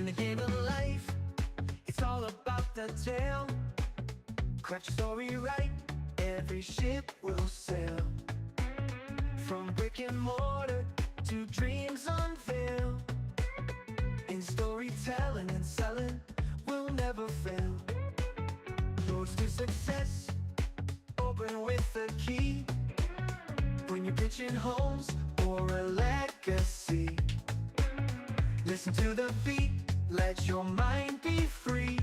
In the game of life, it's all about the tale. Craft your story right, every ship will sail. From brick and mortar to dreams unveil. In storytelling and selling, we'll never fail. Roads to success, open with a key. When you're pitching homes or a legacy, listen to the beat, let your mind be free.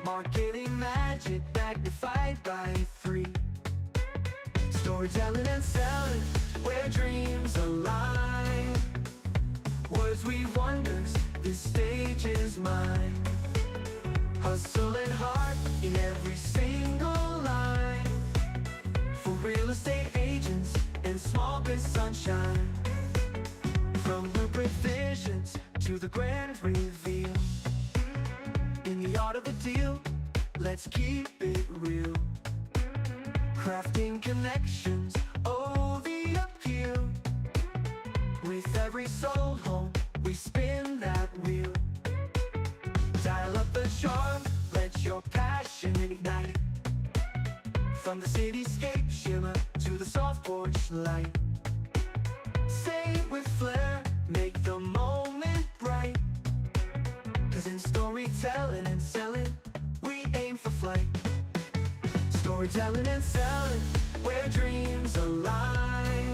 Marketing magic magnified by 3. Storytelling and selling, where dreams align. Words weave wonders, this stage is mine. Hustle and heart in every single line. For real estate agents and small biz sunshine. From blueprint visions to the grand reveal. In the art of the deal, let's keep it real. Crafting connections, oh the appeal. With every sold home, we spin that wheel. Dial up the charm, let your passion ignite. From the cityscape shimmer to the soft porch light. Say it with flair, make the moment bright. Cause in storytelling and selling, we aim for flight. Storytelling and selling, where dreams align.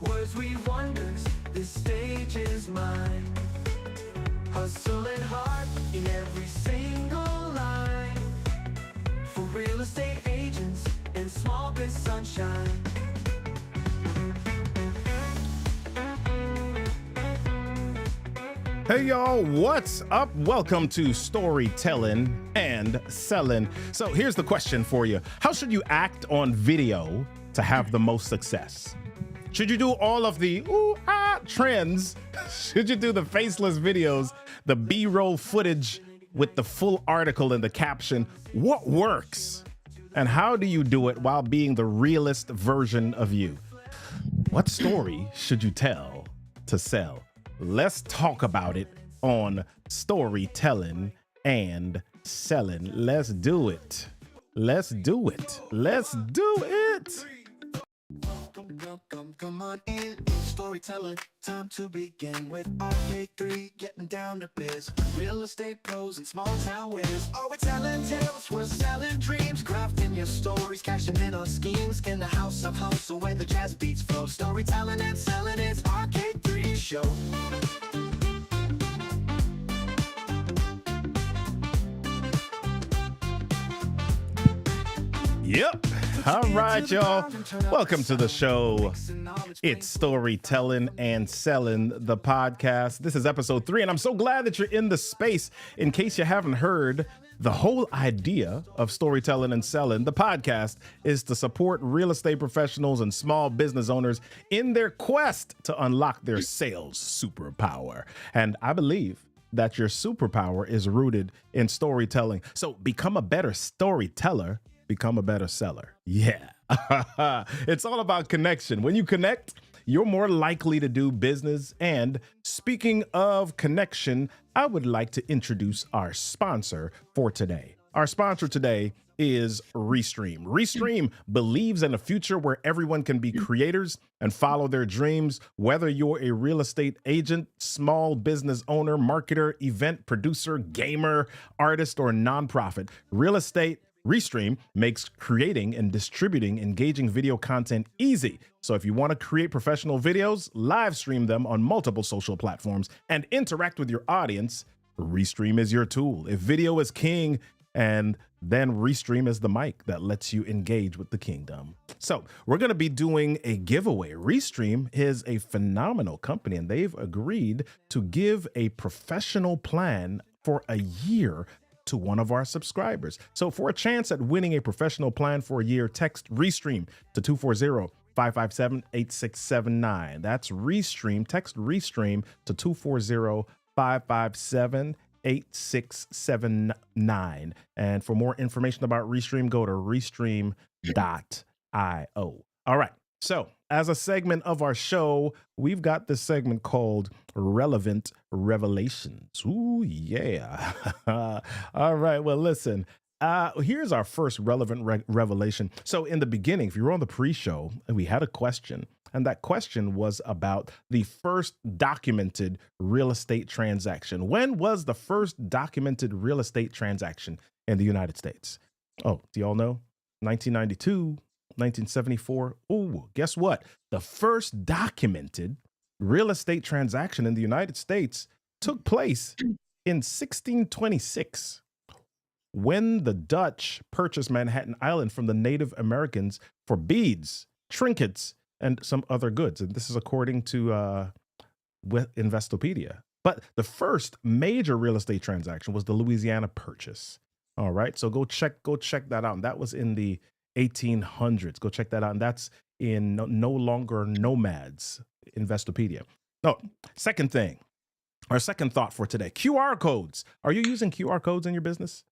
Words weave wonders, this stage is mine. Hustle and heart in every single line. For real estate agents and small biz sunshine. Hey y'all, what's up? Welcome to Storytellin and Sellin. So here's the question for you. How should you act on video to have the most success? Should you do all of the trends? Should you do the faceless videos, the B-roll footage with the full article and the caption? What works? And how do you do it while being the realest version of you? What story should you tell to sell? Let's talk about it on Storytelling and Selling. Let's do it. Let's do it. Let's do it. Come on in, storytelling, time to begin with RK3, getting down to biz. Real estate pros and small town winners. Oh, we're telling tales, we're selling dreams, crafting your stories, cashing in on schemes. In the house of hustle where the jazz beats flow. Storytelling and selling, it's RK3 show. Yep. All right, y'all. Welcome to the show. It's Storytelling and Selling, the podcast. This is episode 3, and I'm so glad that you're in the space. In case you haven't heard, the whole idea of Storytelling and Selling, the podcast, is to support real estate professionals and small business owners in their quest to unlock their sales superpower. And I believe that your superpower is rooted in storytelling. So become a better storyteller. Become a better seller. Yeah. It's all about connection. When you connect, you're more likely to do business. And speaking of connection, I would like to introduce our sponsor for today. Our sponsor today is Restream. Restream believes in a future where everyone can be creators and follow their dreams, whether you're a real estate agent, small business owner, marketer, event producer, gamer, artist, or nonprofit. Restream makes creating and distributing engaging video content easy. So if you want to create professional videos, live stream them on multiple social platforms, and interact with your audience, Restream is your tool. If video is king, and then Restream is the mic that lets you engage with the kingdom. So we're going to be doing a giveaway. Restream is a phenomenal company, and they've agreed to give a professional plan for a year to one of our subscribers. So for a chance at winning a professional plan for a year, text Restream to 240-557-8679. That's Restream. Text Restream to 240-557-8679. And for more information about Restream, go to restream.io. All right. So as a segment of our show, we've got this segment called Relevant Revelations. Ooh, yeah. All right. Well, listen. Here's our first relevant revelation. So, in the beginning, if you were on the pre-show, we had a question, and that question was about the first documented real estate transaction. When was the first documented real estate transaction in the United States? Oh, do y'all know? 1992, 1974. Oh, guess what? The first documented real estate transaction in the United States took place in 1626 when the Dutch purchased Manhattan Island from the Native Americans for beads, trinkets, and some other goods. And this is according to Investopedia. But the first major real estate transaction was the Louisiana Purchase. All right, so go check that out. And that was in the 1800s. Go check that out. And that's in No Longer Nomads, Investopedia. No, second thing, our second thought for today, QR codes. Are you using QR codes in your business?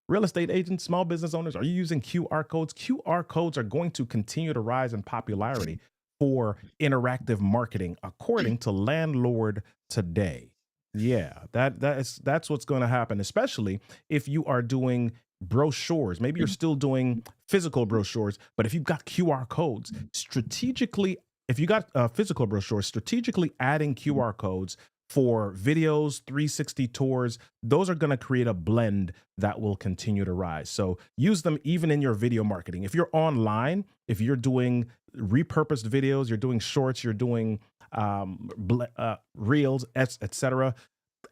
Real estate agents, small business owners, are you using QR codes? QR codes are going to continue to rise in popularity for interactive marketing, according to Landlord Today. Yeah, that's what's going to happen, especially if you are doing brochures. Maybe you're still doing physical brochures, but if you've got QR codes, strategically, if you got physical brochures, strategically adding QR codes for videos, 360 tours, those are going to create a blend that will continue to rise. So use them even in your video marketing. If you're online, if you're doing repurposed videos, you're doing shorts, you're doing reels, etc.,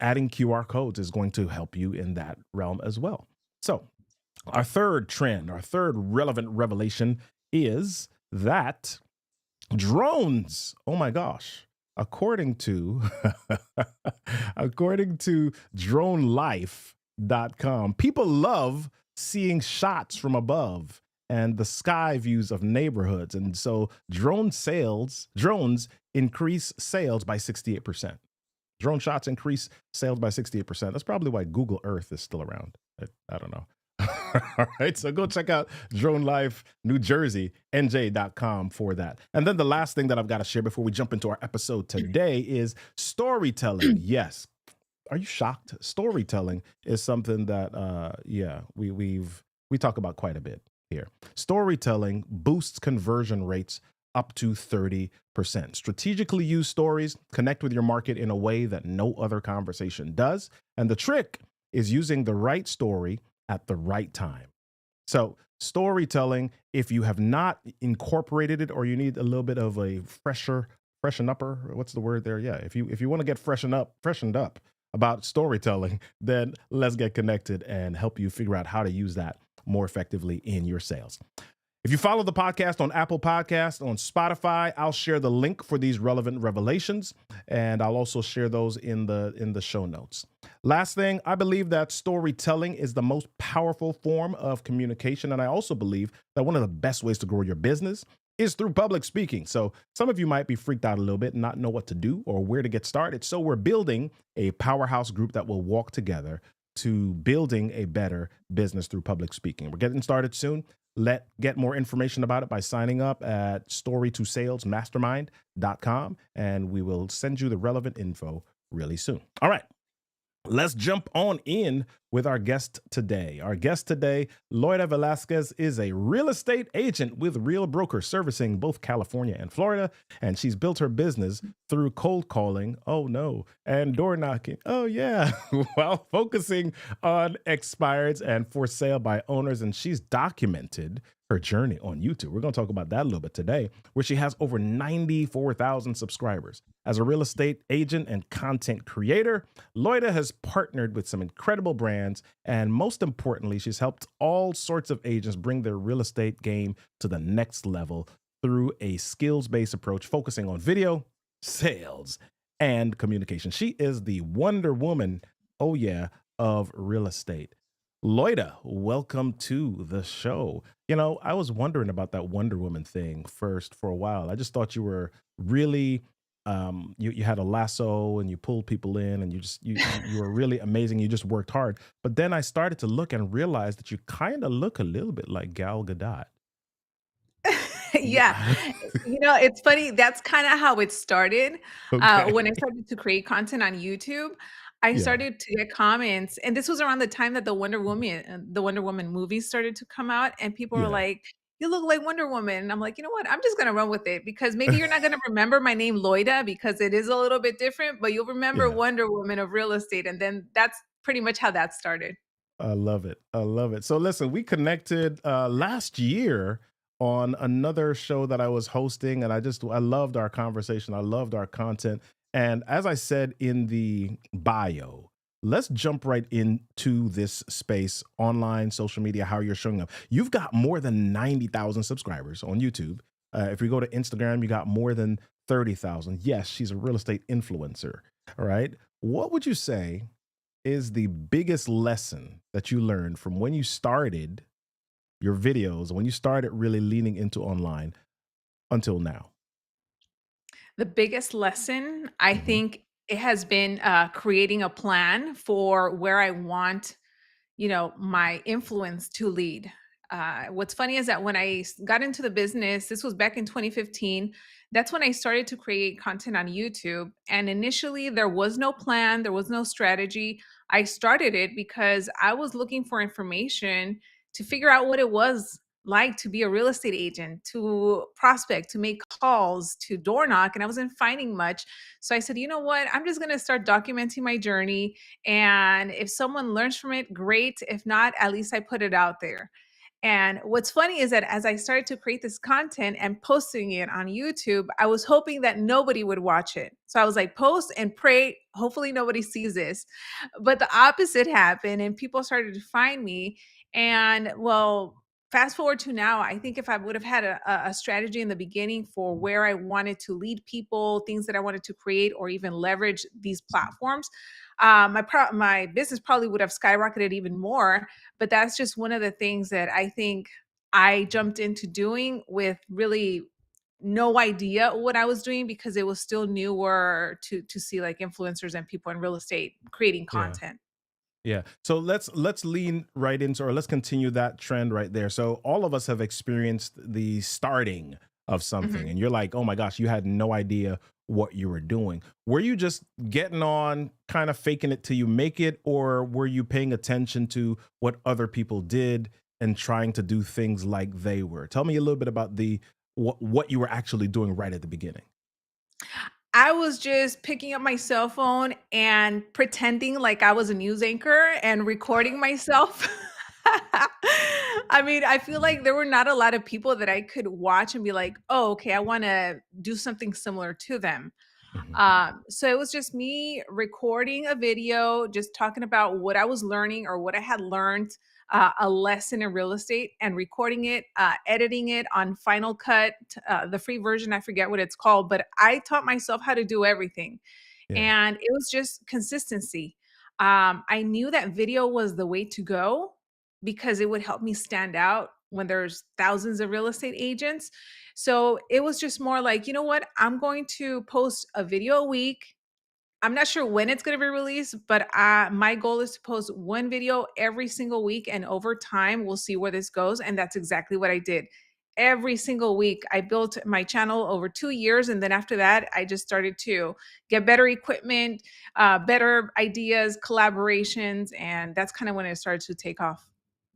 adding QR codes is going to help you in that realm as well. So our third trend, our third relevant revelation is that drones, oh my gosh, according to according to dronelife.com, people love seeing shots from above and the sky views of neighborhoods. And so drones increase sales by 68%. Drone shots increase sales by 68%. That's probably why Google Earth is still around. I don't know. All right, so go check out Drone Life New Jersey, NJ.com for that. And then the last thing that I've got to share before we jump into our episode today is storytelling. Yes. Are you shocked? Storytelling is something that, we talk about quite a bit here. Storytelling boosts conversion rates up to 30%. Strategically use stories, connect with your market in a way that no other conversation does. And the trick is using the right story at the right time. So storytelling, if you have not incorporated it, or you need a little bit of a freshen upper, what's the word there? Yeah. If you want to get freshened up about storytelling, then let's get connected and help you figure out how to use that more effectively in your sales. If you follow the podcast on Apple Podcasts, on Spotify, I'll share the link for these relevant revelations, and I'll also share those in the show notes. Last thing, I believe that storytelling is the most powerful form of communication, and I also believe that one of the best ways to grow your business is through public speaking. So some of you might be freaked out a little bit and not know what to do or where to get started. So we're building a powerhouse group that will walk together to building a better business through public speaking. We're getting started soon. Get more information about it by signing up at storytosalesmastermind.com, and we will send you the relevant info really soon. All right. Let's jump on in with our guest today. Our guest today, Loida Velasquez, is a real estate agent with Real Broker servicing both California and Florida, and she's built her business through cold calling, oh no, and door knocking, oh yeah, while focusing on expireds and for sale by owners, and she's documented her journey on YouTube. We're going to talk about that a little bit today, where she has over 94,000 subscribers. As a real estate agent and content creator, Loida has partnered with some incredible brands, and most importantly, she's helped all sorts of agents bring their real estate game to the next level through a skills-based approach focusing on video, sales, and communication. She is the Wonder Woman, oh yeah, of real estate. Loida, welcome to the show. You know, I was wondering about that Wonder Woman thing first for a while. I just thought you were really, you had a lasso and you pulled people in, and you were really amazing. You just worked hard. But then I started to look and realize that you kind of look a little bit like Gal Gadot. Yeah. Yeah. It's funny, that's kinda how it started. Okay. When I started to create content on YouTube, I Yeah. started to get comments, and this was around the time that the Wonder Woman movie started to come out, and people were Yeah. like, "You look like Wonder Woman." And I'm like, "You know what? I'm just gonna run with it because maybe you're not gonna remember my name Loida because it is a little bit different, but you'll remember Yeah. Wonder Woman of real estate." And then that's pretty much how that started. I love it. I love it. So listen, we connected last year on another show that I was hosting, and I loved our conversation. I loved our content. And as I said in the bio, let's jump right into this space, online, social media, how you're showing up. You've got more than 90,000 subscribers on YouTube. If we go to Instagram, you got more than 30,000. Yes, she's a real estate influencer. All right. What would you say is the biggest lesson that you learned from when you started your videos, when you started really leaning into online until now? The biggest lesson, I Hmm. think it has been, creating a plan for where I want my influence to lead. What's funny is that when got into the business, this was back in 2015. That's when I started to create content on YouTube. And initially, there was no plan, there was no strategy. I started it because I was looking for information to figure out what it was like to be a real estate agent, to prospect, to make calls, to door knock. And I wasn't finding much. So I said, you know what? I'm just going to start documenting my journey, and if someone learns from it, great. If not, at least I put it out there. And what's funny is that as I started to create this content and posting it on YouTube, I was hoping that nobody would watch it. So I was like, post and pray, hopefully nobody sees this. But the opposite happened, and people started to find me. And well, fast forward to now, I think if I would have had a strategy in the beginning for where I wanted to lead people, things that I wanted to create, or even leverage these platforms, my business probably would have skyrocketed even more. But that's just one of the things that I think I jumped into doing with really no idea what I was doing because it was still newer to see like influencers and people in real estate creating Yeah. content. Yeah. So let's lean right into, or let's continue that trend right there. So all of us have experienced the starting of something, Mhm. and you're like, oh my gosh, you had no idea what you were doing. Were you just getting on, kind of faking it till you make it, or were you paying attention to what other people did and trying to do things like they were? Tell me a little bit about the what you were actually doing right at the beginning. I was just picking up my cell phone and pretending like I was a news anchor and recording myself. I mean, I feel like there were not a lot of people that I could watch and be like, "Oh, okay, I wanna do something similar to them." Mhm. So it was just me recording a video, just talking about what I was learning or what I had learned, a lesson in real estate, and recording it, editing it on Final Cut, the free version. I forget what it's called, but I taught myself how to do everything. Yeah. And it was just consistency. I knew that video was the way to go because it would help me stand out when there's thousands of real estate agents. So it was just more like, you know what? I'm going to post a video a week. I'm not sure when it's going to be released, but my goal is to post one video every single week. And over time, we'll see where this goes. And that's exactly what I did. Every single week, I built my channel over 2 years. And then after that, I just started to get better equipment, better ideas, collaborations. And that's kind of when it started to take off.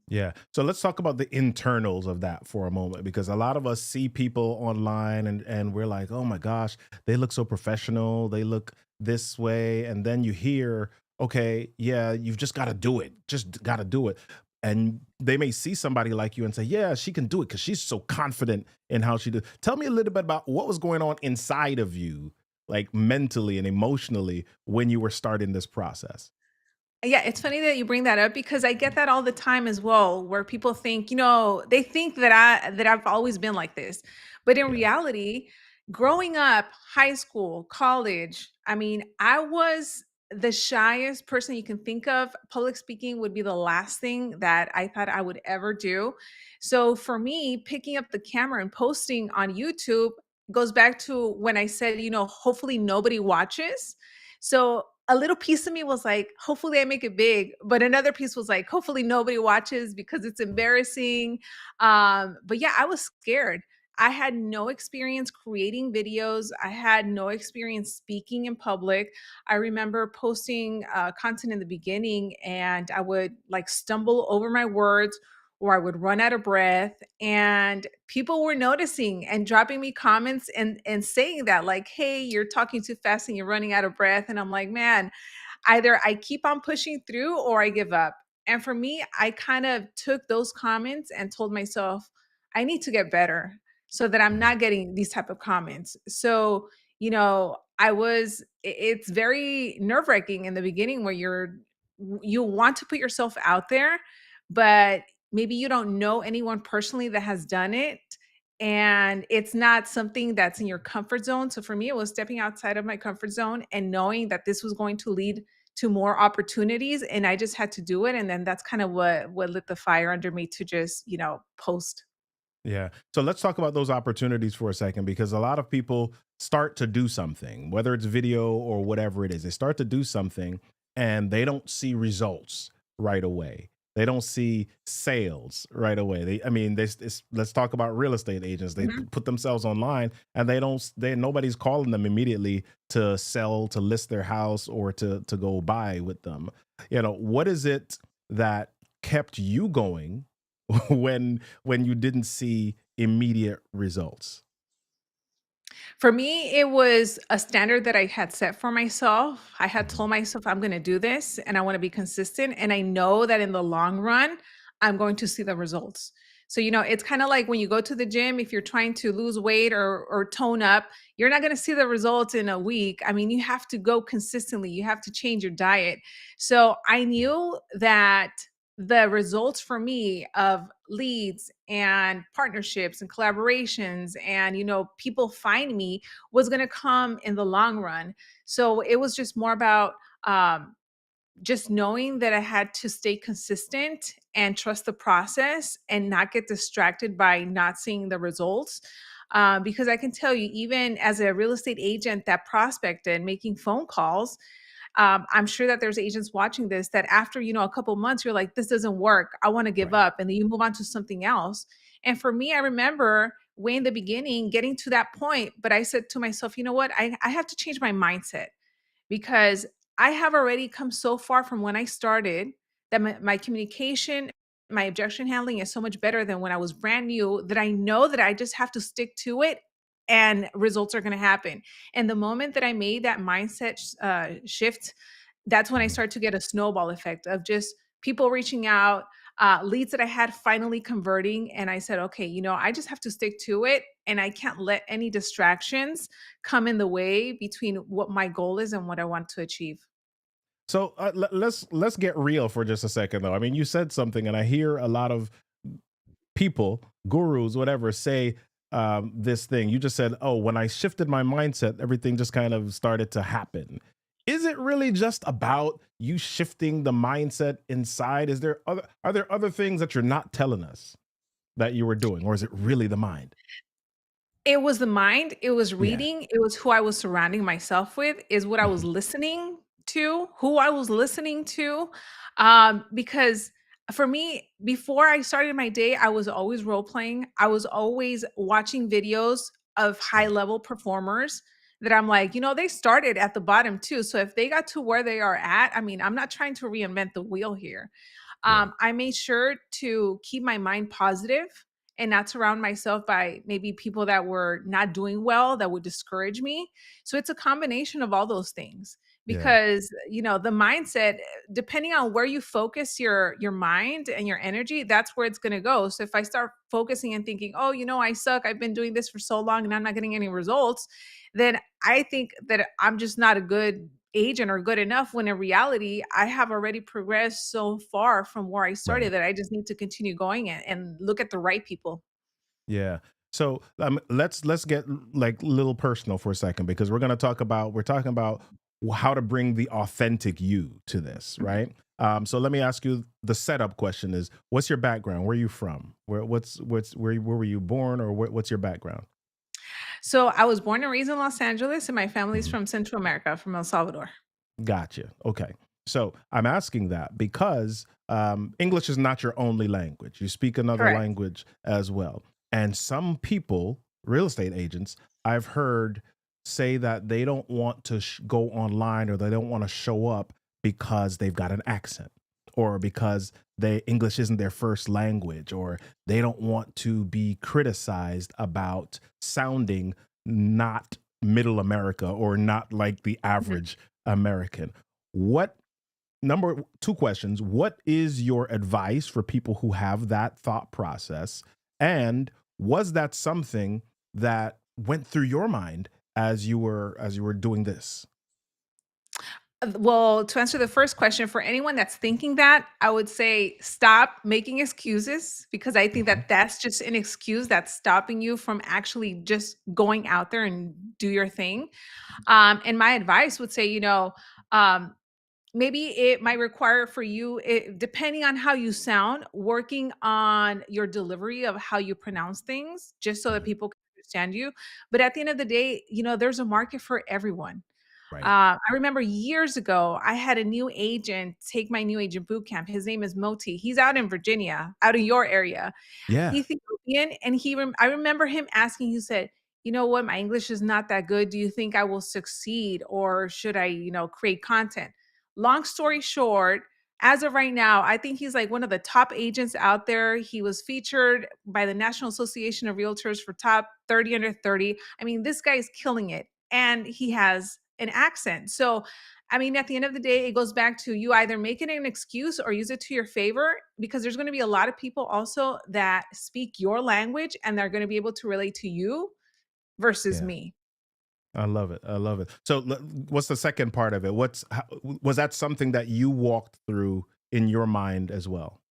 Yeah. So let's talk about the internals of that for a moment, because a lot of us see people online and we're like, "Oh my gosh, they look so professional. They look this way." And then you hear, "Okay, yeah, you've just got to do it. Just got to do it." And they may see somebody like you and say, "Yeah, she can do it cuz she's so confident in how she do." Tell me a little bit about what was going on inside of you, like mentally and emotionally, when you were starting this process. Yeah, it's funny that you bring that up because I get that all the time as well, where people think, they think that I've always been like this. But in Yeah. reality, growing up, high school, college, I mean, I was the shyest person you can think of. Public speaking would be the last thing that I thought I would ever do. So for me, picking up the camera and posting on YouTube goes back to when I said, hopefully nobody watches. So a little piece of me was like, hopefully I make it big. But another piece was like, hopefully nobody watches because it's embarrassing. But yeah, I was scared. I had no experience creating videos. I had no experience speaking in public. I remember posting content in the beginning and I would like stumble over my words or I would run out of breath, and people were noticing and dropping me comments and saying that like, "Hey, you're talking too fast and you're running out of breath." And I'm like, "Man, either I keep on pushing through or I give up." And for me, I kind of took those comments and told myself, I need to get better so that I'm Mhm. not getting these type of comments. So, it's very nerve-wracking in the beginning where you want to put yourself out there, but maybe you don't know anyone personally that has done it. And it's not something that's in your comfort zone. So for me, it was stepping outside of my comfort zone and knowing that this was going to lead to more opportunities, and I just had to do it, and then that's kind of what lit the fire under me to just, post. Yeah. So let's talk about those opportunities for a second, because a lot of people start to do something, whether it's video or whatever it is. They start to do something and they don't see results right away. They don't see sales right away. I mean, let's talk about real estate agents. They Mhm. put themselves online and nobody's calling them immediately to sell, to list their house, or to go buy with them. What is it that kept you going when you didn't see immediate results? For me, it was a standard that I had set for myself. I had Mhm. told myself, I'm going to do this and I want to be consistent. And I know that in the long run, I'm going to see the results. So, it's kind of like when you go to the gym, if you're trying to lose weight or tone up, you're not going to see the results in a week. I mean, you have to go consistently, you have to change your diet. So, I knew that the results for me of leads and partnerships and collaborations and people find me was going to come in the long run. So it was just more about just knowing that I had to stay consistent and trust the process and not get distracted by not seeing the results. Because I can tell you, even as a real estate agent that prospected making phone calls, I'm sure that there's agents watching this that after, a couple months, you're like, this doesn't work. I want to give Right. up. And then you move on to something else. And for me, I remember way in the beginning getting to that point, but I said to myself, you know what? I have to change my mindset because I have already come so far from when I started that my communication, my objection handling is so much better than when I was brand new that I know that I just have to stick to it and results are going to happen. And the moment that I made that mindset shift, that's when I Mhm. start to get a snowball effect of just people reaching out, leads that I had finally converting. And I said, okay, I just have to stick to it. And I can't let any distractions come in the way between what my goal is and what I want to achieve. So let's get real for just a second, though. I mean, you said something, and I hear a lot of people, gurus, whatever, say this thing. You just said, "Oh, when I shifted my mindset, everything just kind of started to happen." Is it really just about you shifting the mindset inside? Are there other things that you're not telling us that you were doing, or is it really the mind? It was the mind, it was Yeah. reading, it was who I was surrounding myself with, is what I was Mhm. listening to, who I was listening to, because for me, before I started my day, I was always role playing. I was always watching videos of high level performers that I'm like, they started at the bottom too. So if they got to where they are at, I mean, I'm not trying to reinvent the wheel here. Yeah. I made sure to keep my mind positive and not surround myself by maybe people that were not doing well that would discourage me. So it's a combination of all those things Yeah. because the mindset, depending on where you focus your mind and your energy, that's where it's going to go. So if I start focusing and thinking, oh, I suck, I've been doing this for so long and I'm not getting any results, then I think that I'm just not a good agent or good enough, when in reality I have already progressed so far from where I Right. started that I just need to continue going and look at the right people. Yeah. So let's get like a little personal for a second, because we're talking about how to bring the authentic you to this, Mhm. right? So let me ask you, the setup question is, what's your background? Where are you from? Where were you born, or what's your background? So I was born and raised in Los Angeles, and my family's Mhm. from Central America, from El Salvador. Gotcha. Okay. So I'm asking that because English is not your only language. You speak another Correct. language as well. And some people real estate agents, I've heard say that they don't want to go online, or they don't want to show up because they've got an accent, or because they English isn't their first language, or they don't want to be criticized about sounding not middle America, or not like the Mhm. average American. What Number two questions: what is your advice for people who have that thought process? And was that something that went through your mind as you were doing this? Well, to answer the first question, for anyone that's thinking that, I would say stop making excuses, because I think Mhm. that that's just an excuse that's stopping you from actually just going out there and do your thing. And my advice would say, um, maybe it might require for you, depending on how you sound, working on your delivery of how you pronounce things, just so that Mhm. people can understand you. But at the end of the day, there's a market for everyone. Right. I remember years ago, I had a new agent take my new agent boot camp. His name is Moti. He's out in Virginia, out in your area. Yeah. Ethiopian, and I remember him asking, he said, "You know what? My English is not that good. Do you think I will succeed, or should I, create content?" Long story short, as of right now, I think he's like one of the top agents out there. He was featured by the National Association of Realtors for top 30 under 30. I mean, this guy is killing it, and he has an accent. So, I mean, at the end of the day, it goes back to you either make it an excuse or use it to your favor, because there's going to be a lot of people also that speak your language and they're going to be able to relate to you versus Yeah. me. I love it. I love it. So, what's the second part of it? Was that something that you walked through in your mind as well?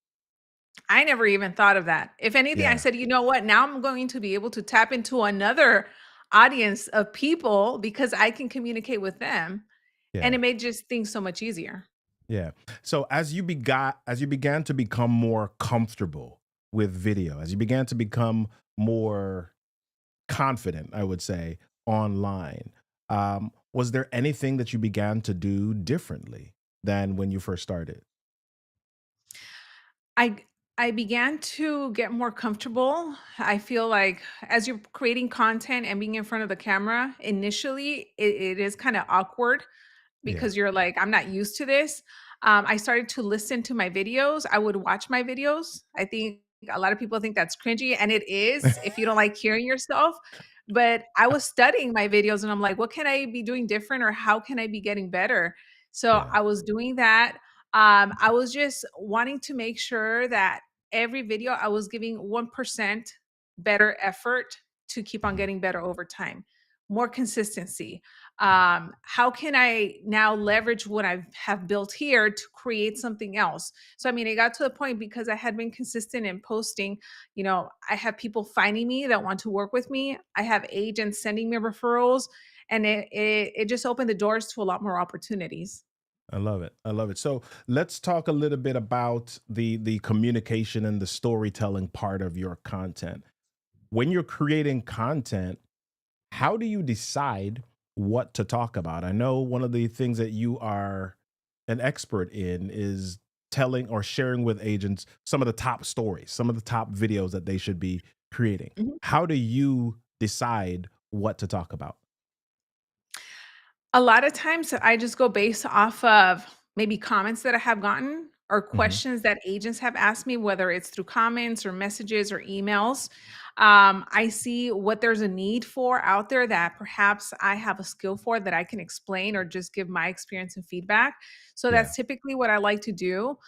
I never even thought of that. If anything, I Yeah. said, you know what? Now I'm going to be able to tap into another audience of people because I can communicate with them. And Yeah. it made just things so much easier. Yeah. So as you began to become more comfortable with video, as you began to become more confident, I would say, online, was there anything that you began to do differently than when you first started? I I began to get more comfortable. I feel like as you're creating content and being in front of the camera, initially it is kind of awkward Yeah. because you're like, I'm not used to this. I started to listen to my videos. I would watch my videos. I think a lot of people think that's cringy, and it is if you don't like hearing yourself. But I was studying my videos and I'm like, what can I be doing different, or how can I be getting better? So Yeah. I was doing that. I was just wanting to make sure that every video I was giving 1% better effort to keep on Mhm. getting better over time, more consistency. How can I now leverage what I have built here to create something else? So I mean, it got to the point because I had been consistent in posting. I have people finding me that want to work with me. I have agents sending me referrals, and it just opened the doors to a lot more opportunities. I love it. I love it. So let's talk a little bit about the communication and the storytelling part of your content. When you're creating content, how do you decide what to talk about? I know one of the things that you are an expert in is telling or sharing with agents some of the top stories, some of the top videos that they should be creating. Mhm. How do you decide what to talk about? A lot of times I just go based off of maybe comments that I have gotten or Hmm. questions that agents have asked me, whether it's through comments or messages or emails. I see what there's a need for out there that perhaps I have a skill for that I can explain or just give my experience and feedback. So Yeah. that's typically what I like to do.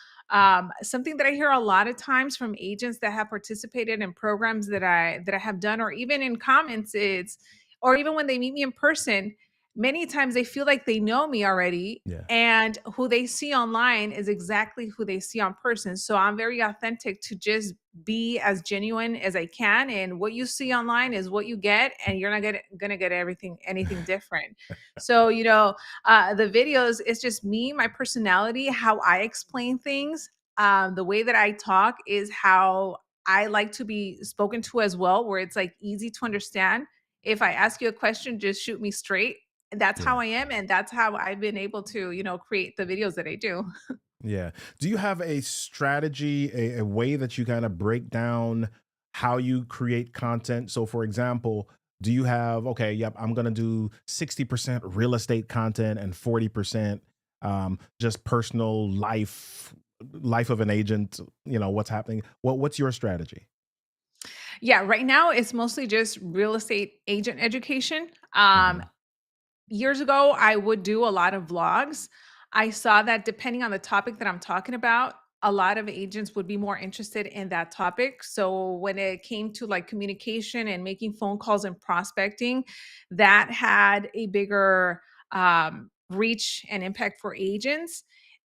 Something that I hear a lot of times from agents that have participated in programs that I have done, or even in comments, is, or even when they meet me in person, many times they feel like they know me already, Yeah. and who they see online is exactly who they see on person. So I'm very authentic to just be as genuine as I can, and what you see online is what you get, and you're not gonna get anything different. So the videos, it's just me, my personality, how I explain things. The way that I talk is how I like to be spoken to as well, where it's like easy to understand. If I ask you a question, just shoot me straight. That's how Yeah. I am, and that's how I've been able to, create the videos that I do. Yeah. Do you have a strategy, a way that you kind of break down how you create content? So, for example, do you have, okay, yep, I'm going to do 60% real estate content and 40% just personal life of an agent, what's happening? What's your strategy? Yeah, right now it's mostly just real estate agent education. Hmm. Years ago, I would do a lot of vlogs. I saw that depending on the topic that I'm talking about, a lot of agents would be more interested in that topic. So when it came to like communication and making phone calls and prospecting, that had a bigger reach and impact for agents.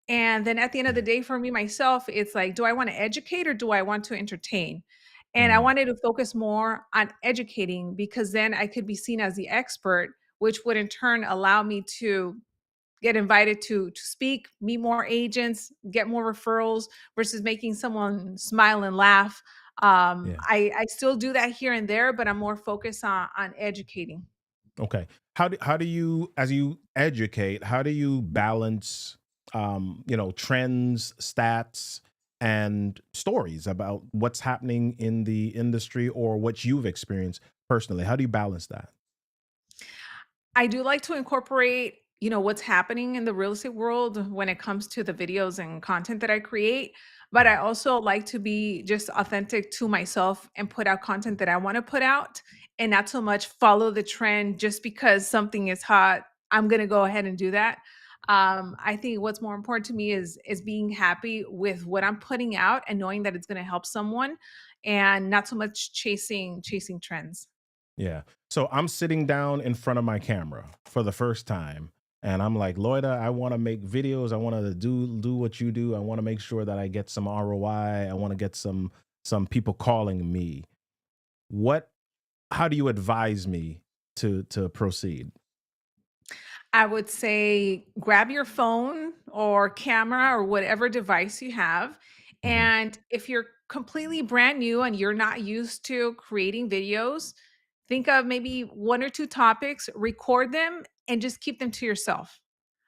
And then at the end of the Yeah. day, for me myself, it's like, do I want to educate or do I want to entertain? And I Mm, wanted to focus more on educating because then I could be seen as the expert, which would in turn allow me to get invited to speak, meet more agents, get more referrals versus making someone smile and laugh. yeah. I still do that here and there, but I'm more focused on educating. Okay. How do you, as you educate, how do you balance trends, stats, and stories about what's happening in the industry or what you've experienced personally? How do you balance that? I do like to incorporate, what's happening in the real estate world when it comes to the videos and content that I create. But I Mhm. also like to be just authentic to myself and put out content that I want to put out and not so much follow the trend just because something is hot. I'm going to go ahead and do that. I think what's more important to me is being happy with what I'm putting out and knowing that it's going to help someone and not so much chasing trends. Yeah. So I'm sitting down in front of my camera for the first time and I'm like, Loida, I want to make videos. I want to do what you do. I want to make sure that I get some ROI. I want to get some people calling me. What How do you advise me to proceed? I would say grab your phone or camera or whatever device you have. Mhm. And if you're completely brand new and you're not used to creating videos, think of maybe one or two topics, record them, and just keep them to yourself.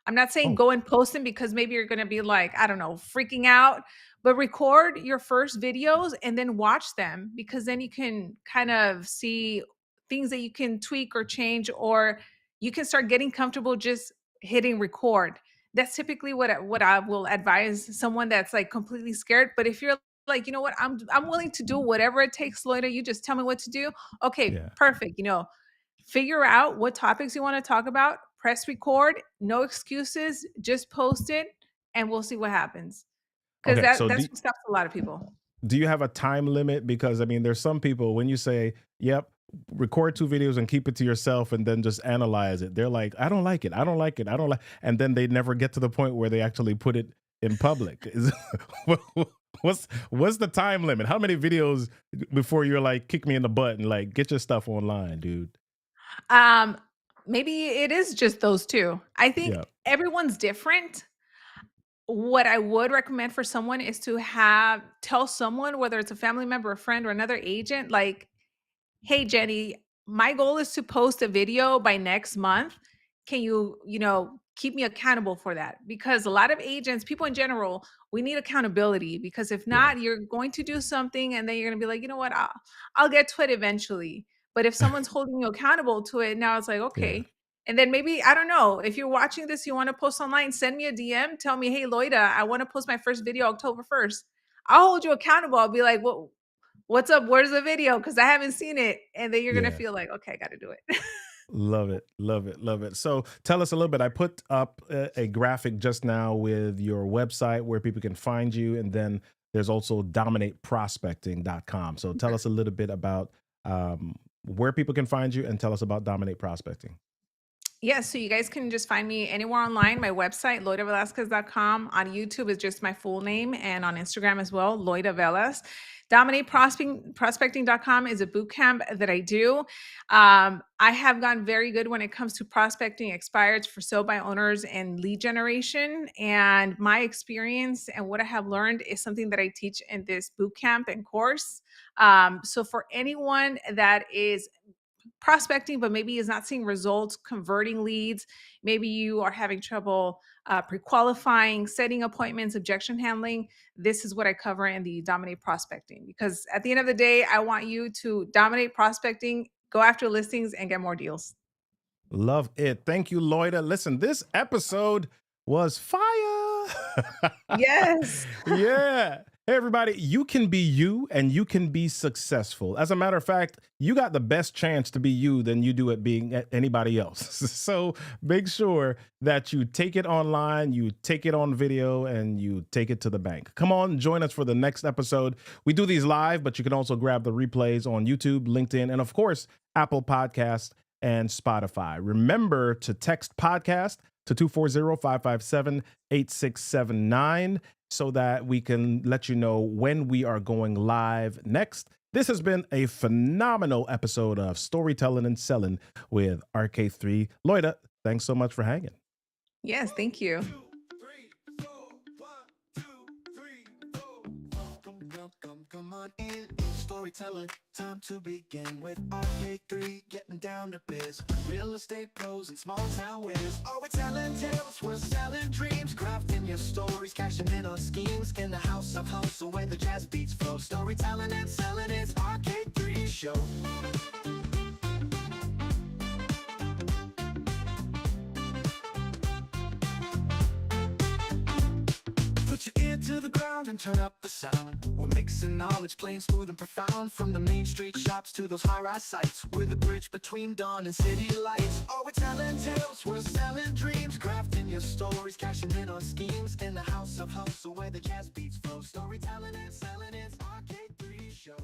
I'm not saying Oh, go and post them because maybe you're going to be like, I don't know, freaking out, but record your first videos and then watch them because then you can kind of see things that you can tweak or change, or you can start getting comfortable just hitting record. That's typically what I will advise someone that's like completely scared. But if you're like, you know what, I'm willing to do whatever it takes, Loida. You just tell me what to do. Okay, yeah. perfect. Figure out what topics you want to talk about, press record, no excuses, just post it, and we'll see what happens. Because Okay. that's what stops a lot of people. Do you have a time limit? Because I mean, there's some people when you say, "Yep, record 2 videos and keep it to yourself," and then just analyze it. They're like, "I don't like it. I don't like it. I don't like," and then they never get to the point where they actually put it in public. What's the time limit? How many videos before you're like, kick me in the butt and like get your stuff online, dude? Um, Maybe it is just those two. I think Yeah. everyone's different. What I would recommend for someone is to have tell someone, whether it's a family member, a friend, or another agent, like, "Hey, Jenny, my goal is to post a video by next month. Can you, keep me accountable for that?" Because a lot of agents, people in general, we need accountability because if Yeah. not, you're going to do something and then you're going to be like, "You know what? I'll get to it eventually." But if someone's holding you accountable to it, now it's like, Yeah. okay. And then maybe, I don't know, if you're watching this, you want to post online, send me a DM, tell me, "Hey, Loida, I want to post my first video October 1st." I'll hold you accountable. I'll be like, "What's up? Where's the video? Because I haven't seen it." And then you're gonna Yeah. feel like, "Okay, I gotta do it." Love it, love it, love it. So tell us a little bit. I put up a graphic just now with your website where people can find you. And then there's also dominateprospecting.com. So tell us a little bit about where people can find you and tell us about Dominate Prospecting. Yeah, so you guys can just find me anywhere online. My website, loidavelasquez.com. On YouTube is just my full name, and on Instagram as well, Loida Velas. Prospecting.com is a boot camp that I do. I have gotten very good when it comes to prospecting expireds for sale by owners and lead generation. And my experience and what I have learned is something that I teach in this boot camp and course. So for anyone that is prospecting, but maybe is not seeing results, converting leads. Maybe you are having trouble pre-qualifying, setting appointments, objection handling. This is what I cover in the Dominate Prospecting. Because at the end of the day, I want you to dominate prospecting go after listings and get more deals. Love it. Thank you, Loida. Listen, this episode was fire. Yes. Yeah. Hey, everybody, you can be you and you can be successful. As a matter of fact, you got the best chance to be you than you do at being anybody else. So make sure that you take it online, you take it on video, and you take it to the bank. Come on, join us for the next episode. We do these live, but you can also grab the replays on YouTube, LinkedIn, and of course, Apple Podcasts and Spotify. Remember to text podcast to 240-557-8679 so that we can let you know when we are going live next. This has been a phenomenal episode of Storytelling and Selling with RK3. Loida, thanks so much for hanging. Yes, thank you. Come on in, storytelling, time to begin with RK3, getting down to biz. Real estate pros and small town winners. Oh, we're telling tales, we're selling dreams, crafting your stories, cashing in on schemes. In the house of hustle where the jazz beats flow. Storytelling and selling, it's RK3 show. Put your ear to the ground and turn up the sound. We're mixing knowledge, plain, smooth, and profound. From the main street shops to those high-rise sites, we're the bridge between dawn and city lights. Oh, we're telling tales, we're selling dreams, crafting your stories, cashing in on schemes. In the house of hustle where the jazz beats flow. Storytelling and selling, it's RK3 show.